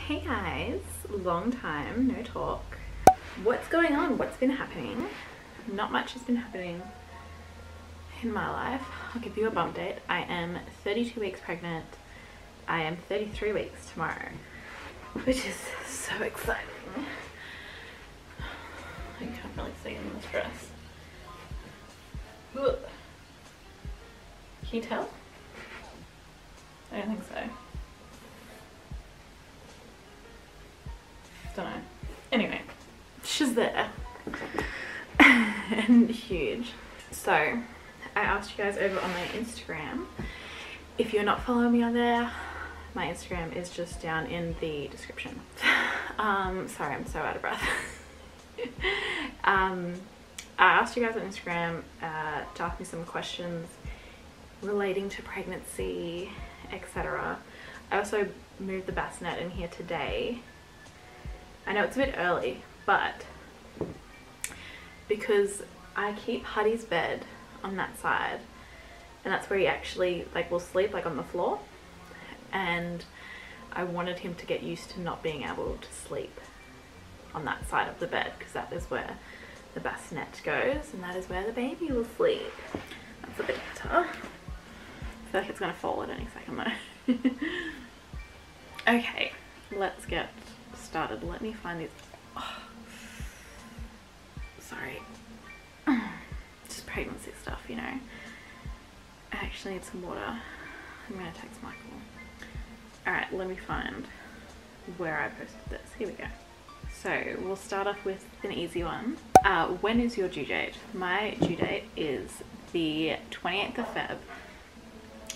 Hey guys, long time no talk. What's going on? What's been happening? Not much has been happening in my life. I'll give you a bump date. I am 32 weeks pregnant. I am 33 weeks tomorrow, which is so exciting. I can't really see in this dress. Ugh. Can you tell? I don't think so. Don't know. Anyway, she's there and huge. So I asked you guys over on my Instagram. If you're not following me on there, my Instagram is just down in the description. Sorry, I'm so out of breath. I asked you guys on Instagram to ask me some questions relating to pregnancy, etc. I also moved the bassinet in here today. I know it's a bit early, but because I keep Huddy's bed on that side, and that's where he actually will sleep, on the floor, and I wanted him to get used to not being able to sleep on that side of the bed, because that is where the bassinet goes and that is where the baby will sleep. That's a bit better. I feel like it's gonna fall at any second though. Okay, let's get started. Let me find these. Oh, sorry. Just pregnancy stuff, you know. I actually need some water. I'm gonna text Michael. Alright, let me find where I posted this. Here we go. So we'll start off with an easy one. When is your due date? My due date is the 28th of Feb.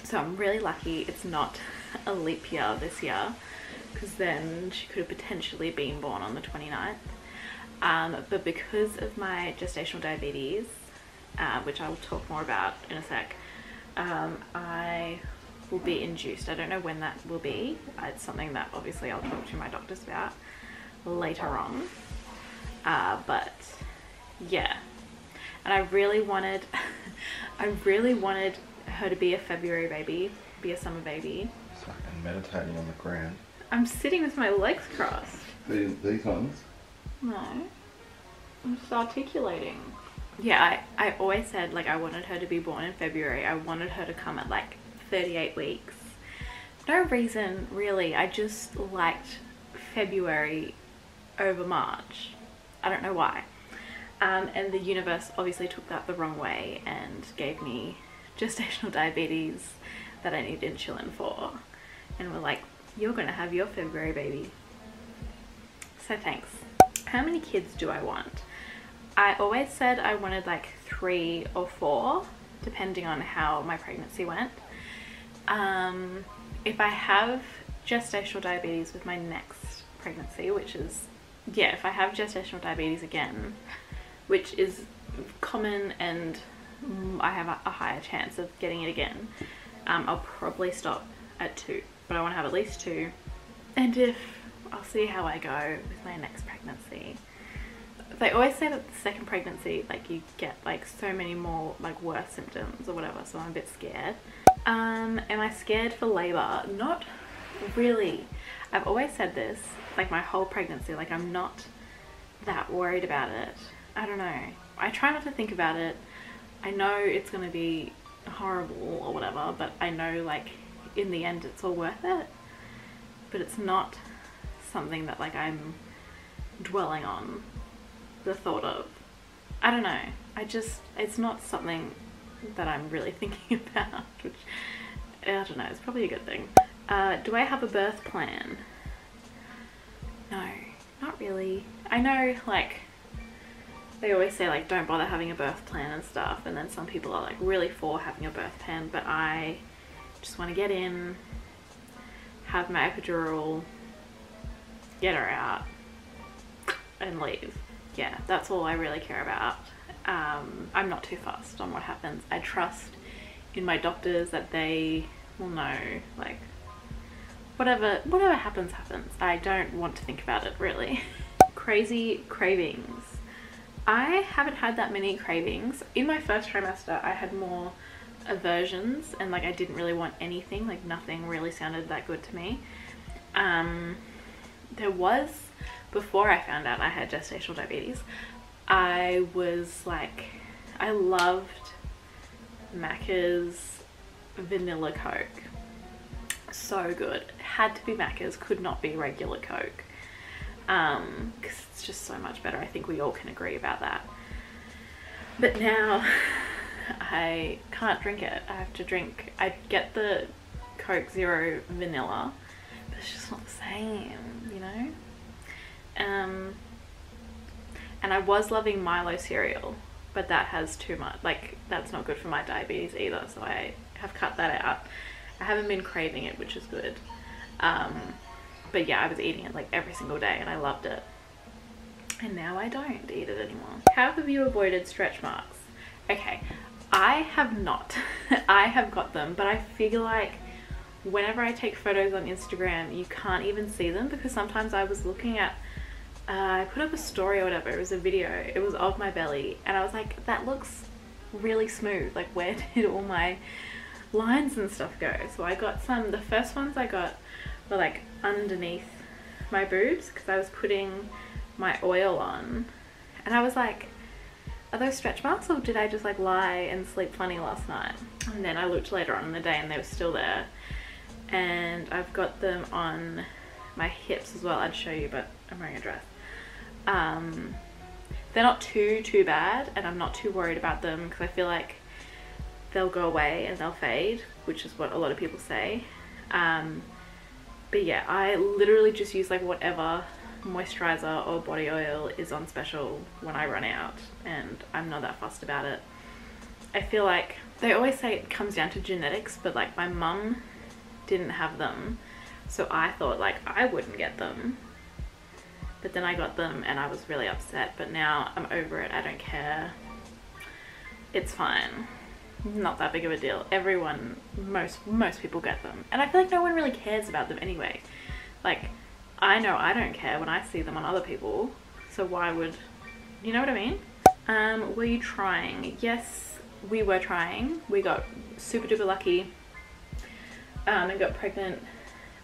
So I'm really lucky it's not a leap year this year, because then she could have potentially been born on the 29th. But because of my gestational diabetes, which I will talk more about in a sec, I will be induced. I don't know when that will be. It's something that obviously I'll talk to my doctors about later on. But yeah, and I really wanted her to be a February baby, be a summer baby. Sorry, I'm meditating on the ground. I'm sitting with my legs crossed. These ones? No, I'm just articulating. Yeah, I always said I wanted her to be born in February. I wanted her to come at 38 weeks. No reason really, I just liked February over March. I don't know why. And the universe obviously took that the wrong way and gave me gestational diabetes that I need insulin for. And we're like, you're gonna have your February baby. So thanks. How many kids do I want? I always said I wanted 3 or 4, depending on how my pregnancy went. If I have gestational diabetes with my next pregnancy, which is, yeah, if I have gestational diabetes again, which is common and I have a higher chance of getting it again, I'll probably stop at 2, but I want to have at least 2. And I'll see how I go with my next pregnancy. They always say that the second pregnancy, you get so many more worse symptoms or whatever, so I'm a bit scared. Am I scared for labor? Not really. I've always said this, my whole pregnancy, I'm not that worried about it. I don't know. I try not to think about it. I know it's gonna be horrible or whatever, but I know in the end it's all worth it. But it's not something that I'm dwelling on the thought of. I don't know. It's not something that I'm really thinking about, which I don't know, it's probably a good thing. Do I have a birth plan? No, not really. I know they always say don't bother having a birth plan and stuff, and then some people are really for having a birth plan, but I just want to get in, have my epidural, get her out, and leave. Yeah, that's all I really care about. I'm not too fussed on what happens. I trust in my doctors that they will know, whatever happens, happens. I don't want to think about it, really. Crazy cravings. I haven't had that many cravings. In my first trimester, I had more aversions and I didn't really want anything. Nothing really sounded that good to me. there was, before I found out I had gestational diabetes, I was like, I loved Macca's vanilla Coke. So good. It had to be Macca's, could not be regular Coke. Because it's just so much better. I think we all can agree about that. But now I can't drink it. I get the Coke Zero vanilla, but it's just not the same, you know? And I was loving Milo cereal, but that has too much, like, that's not good for my diabetes either, so I have cut that out. I haven't been craving it, which is good. But yeah, I was eating it like every single day and I loved it. And now I don't eat it anymore. How have you avoided stretch marks? Okay, I have not. I have got them, but I feel like whenever I take photos on Instagram, you can't even see them, because sometimes I was looking at, I put up a story or whatever, it was a video, it was of my belly, and I was like, that looks really smooth, like where did all my lines and stuff go? So I got some, the first ones I got were like underneath my boobs, because I was putting my oil on, and I was like, are those stretch marks, or did I just like lie and sleep funny last night? And then I looked later on in the day and they were still there. And I've got them on my hips as well. I'd show you, but I'm wearing a dress. They're not too bad, and I'm not too worried about them, because I feel like they'll go away and they'll fade, which is what a lot of people say. But yeah, I literally just use like whatever moisturizer or body oil is on special when I run out, and I'm not that fussed about it. I feel like they always say it comes down to genetics, but like my mum didn't have them, so I thought like I wouldn't get them, but then I got them and I was really upset. But now I'm over it. I don't care, it's fine, not that big of a deal. Everyone, most people get them, and I feel like no one really cares about them anyway. Like, I know I don't care when I see them on other people, so why would, you know what I mean? Were you trying? Yes, we were trying. We got super duper lucky and got pregnant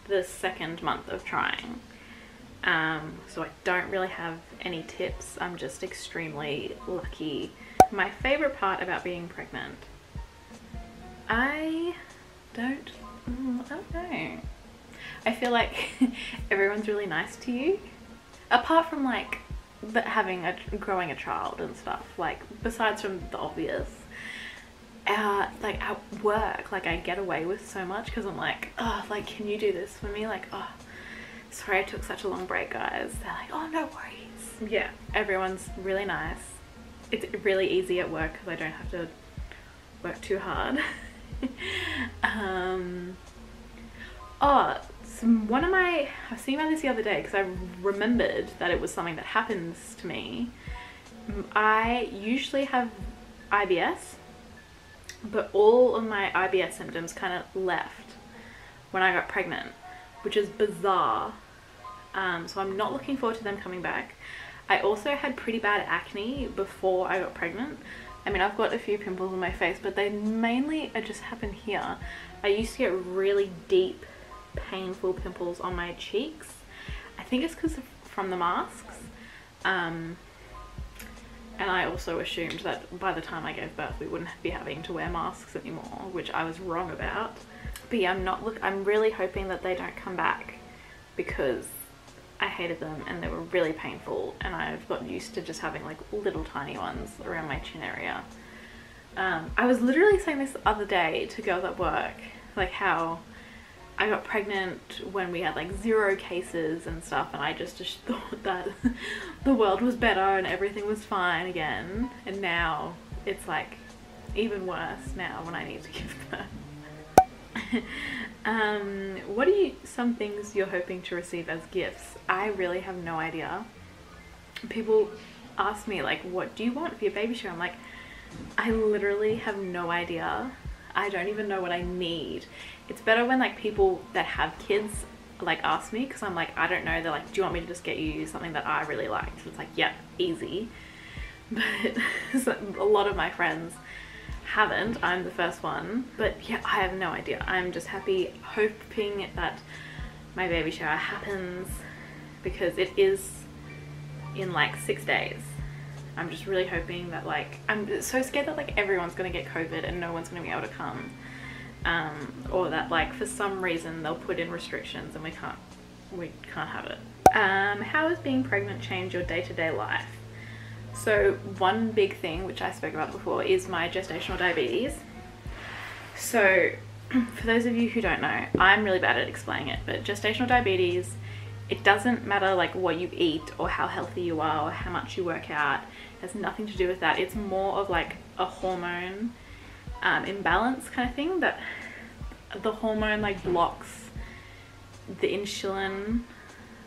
the second month of trying. So I don't really have any tips. I'm just extremely lucky. My favorite part about being pregnant, I don't know. I feel like everyone's really nice to you, apart from like growing a child and stuff, like besides from the obvious. Like at work, like I get away with so much because I'm like, oh, like, can you do this for me? Like, oh, sorry I took such a long break, guys. They're like, oh, no worries. Yeah, everyone's really nice. It's really easy at work because I don't have to work too hard. I was thinking about this the other day because I remembered that it was something that happens to me. I usually have IBS, but all of my IBS symptoms kind of left when I got pregnant, which is bizarre. So I'm not looking forward to them coming back. I also had pretty bad acne before I got pregnant. I mean, I've got a few pimples on my face, but they mainly just happen here. I used to get really deep, painful pimples on my cheeks. I think it's because from the masks. And I also assumed that by the time I gave birth we wouldn't be having to wear masks anymore, which I was wrong about. But yeah, I'm really hoping that they don't come back, because I hated them and they were really painful, and I've gotten used to just having like little tiny ones around my chin area. I was literally saying this the other day to girls at work, like how I got pregnant when we had like 0 cases and stuff, and I just thought that the world was better and everything was fine again, and now it's like even worse now when I need to give birth. What are some things you're hoping to receive as gifts? I really have no idea. People ask me like, what do you want for your baby shower? I'm like, I literally have no idea. I don't even know what I need. It's better when like people that have kids like ask me, because I'm like, I don't know. They're like, do you want me to just get you something that I really like? So it's like, yeah, easy. But so a lot of my friends haven't. I'm the first one, but yeah, I have no idea. I'm just happy, hoping that my baby shower happens, because it is in like 6 days. I'm just really hoping that, like, I'm so scared that like everyone's gonna get COVID and no one's gonna be able to come, or that like for some reason they'll put in restrictions and we can't have it. How has being pregnant changed your day-to-day life? So one big thing which I spoke about before is my gestational diabetes. So for those of you who don't know, I'm really bad at explaining it, but gestational diabetes, it doesn't matter like what you eat or how healthy you are or how much you work out. It has nothing to do with that. It's more of like a hormone imbalance kind of thing, that the hormone like blocks the insulin,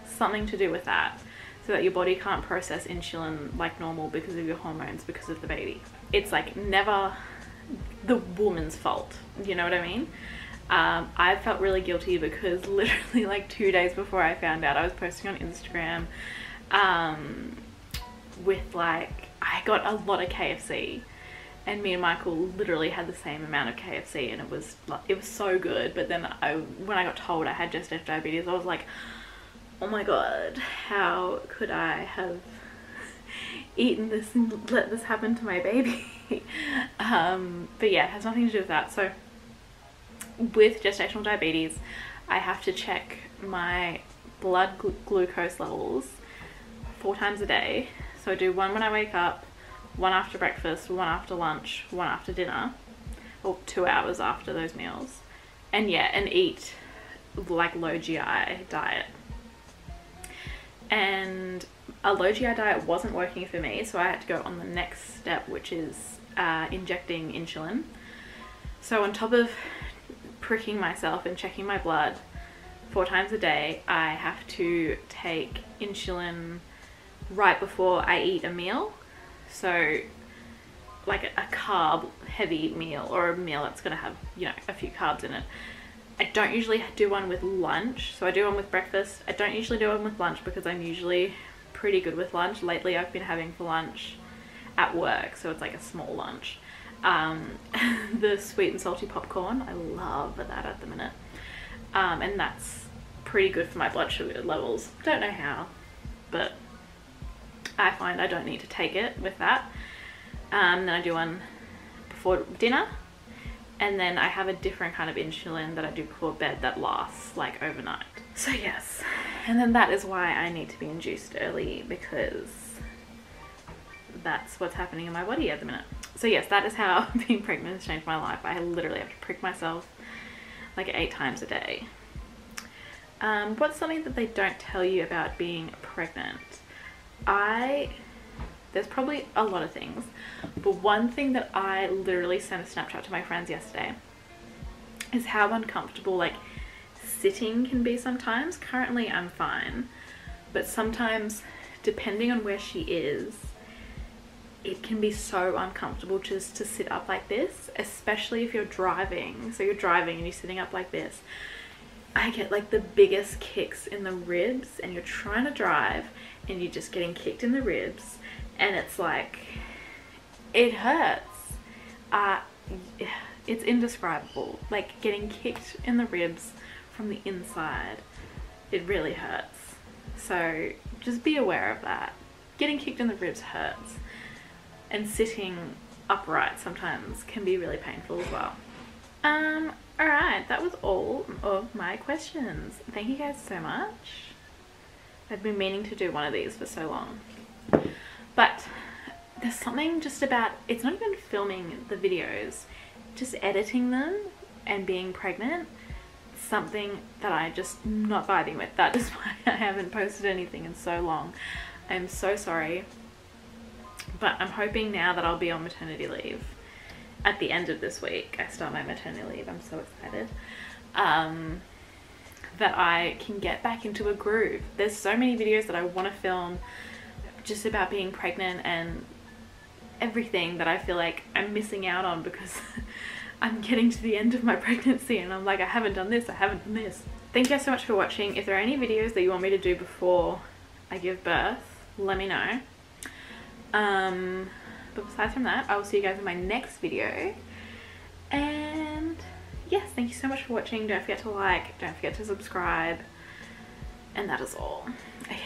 something to do with that, so that your body can't process insulin like normal because of your hormones, because of the baby. It's like never the woman's fault, you know what I mean? I felt really guilty because literally like 2 days before I found out, I was posting on Instagram with like, I got a lot of KFC, and me and Michael literally had the same amount of KFC, and it was so good. But then when I got told I had gestational diabetes, I was like, oh my god, how could I have eaten this and let this happen to my baby? But yeah, it has nothing to do with that. So with gestational diabetes, I have to check my blood glucose levels 4 times a day. So I do one when I wake up, one after breakfast, one after lunch, one after dinner, or 2 hours after those meals. And yeah, and eat like low GI diet. And a low GI diet wasn't working for me, so I had to go on the next step, which is injecting insulin. So on top of pricking myself and checking my blood 4 times a day, I have to take insulin right before I eat a meal. So like a carb heavy meal, or a meal that's gonna have, you know, a few carbs in it. I don't usually do one with lunch, so I do one with breakfast. I don't usually do one with lunch because I'm usually pretty good with lunch. Lately I've been having for lunch at work, so it's like a small lunch. The sweet and salty popcorn, I love that at the minute, and that's pretty good for my blood sugar levels. Don't know how, but I find I don't need to take it with that. Then I do one before dinner, and then I have a different kind of insulin that I do before bed that lasts like overnight. So yes, and then that is why I need to be induced early, because that's what's happening in my body at the minute. So yes, that is how being pregnant has changed my life. I literally have to prick myself like 8 times a day. What's something that they don't tell you about being pregnant? There's probably a lot of things, but one thing that I literally sent a Snapchat to my friends yesterday is how uncomfortable like sitting can be sometimes. Currently I'm fine, but sometimes depending on where she is, it can be so uncomfortable just to sit up like this, especially if you're driving. So you're driving and you're sitting up like this. I get like the biggest kicks in the ribs, and you're trying to drive and you're just getting kicked in the ribs, and it's like, it hurts. It's indescribable, like getting kicked in the ribs from the inside. It really hurts. So just be aware of that. Getting kicked in the ribs hurts, and sitting upright sometimes can be really painful as well. Alright, that was all of my questions. Thank you guys so much. I've been meaning to do one of these for so long. But there's something just about, it's not even filming the videos, just editing them and being pregnant, something that I just not vibing with. That is why I haven't posted anything in so long. I'm so sorry. But I'm hoping now that I'll be on maternity leave. At the end of this week, I start my maternity leave. I'm so excited. That I can get back into a groove. There's so many videos that I want to film just about being pregnant and everything that I feel like I'm missing out on because I'm getting to the end of my pregnancy and I'm like, I haven't done this, I haven't done this. Thank you guys so much for watching. If there are any videos that you want me to do before I give birth, let me know. But besides from that, I will see you guys in my next video. And yes, thank you so much for watching. Don't forget to like, don't forget to subscribe. And that is all. Okay.